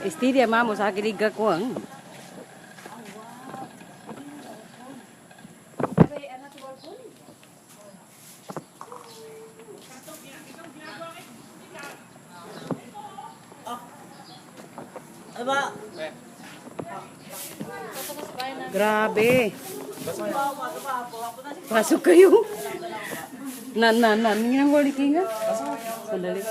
Istiria mamo sa kiliga ko ang. Aba. Grabe. Pasok kayo. Nan, balik nga. Sandali.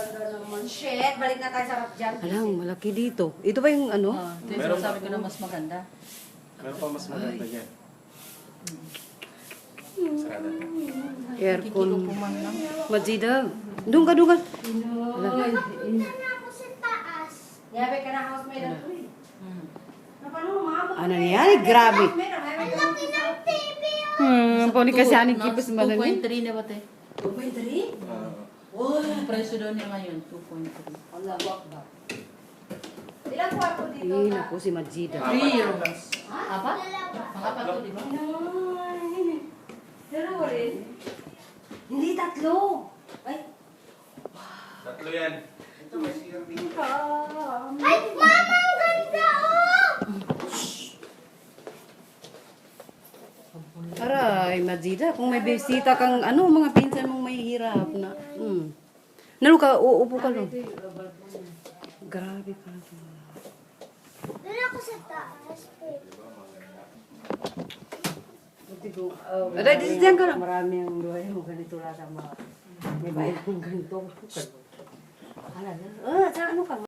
Shit, balik na tayo sa rap dyan. Alang, malaki dito. Ito ba yung ano? Meron sabi ko na mas maganda. Meron pa mas maganda dyan. Sarada. Aircon. Majida. Doon ka. Alang. Yabe ka na housemate at uwi. Napano mo, Ano yan? Grabe. Pwede kasi aning kipos man 2.3 na ba te? 2.3? Ang presyo daw niya ngayon, 2.3. Allah, wakba. Ilang kwarto dito? Ay, naku si Majida. 3 rooms. Apat? Pang-apat to, di ba? Dalawa rin? Hindi, tatlo. Ay, Tatlo yan. Ito may CRV. ay, mama, ang ganda, Aray, Majida, kung may bisita kang ano, mga pinsan mong may hirap na. Nalo ka, uupo ka lang. Grabe ka. Doon ako sa taas. Aray, diyan ka lang. Marami ang luhay mo, ganito lang mga. May bayan ng ganito. Ano ka?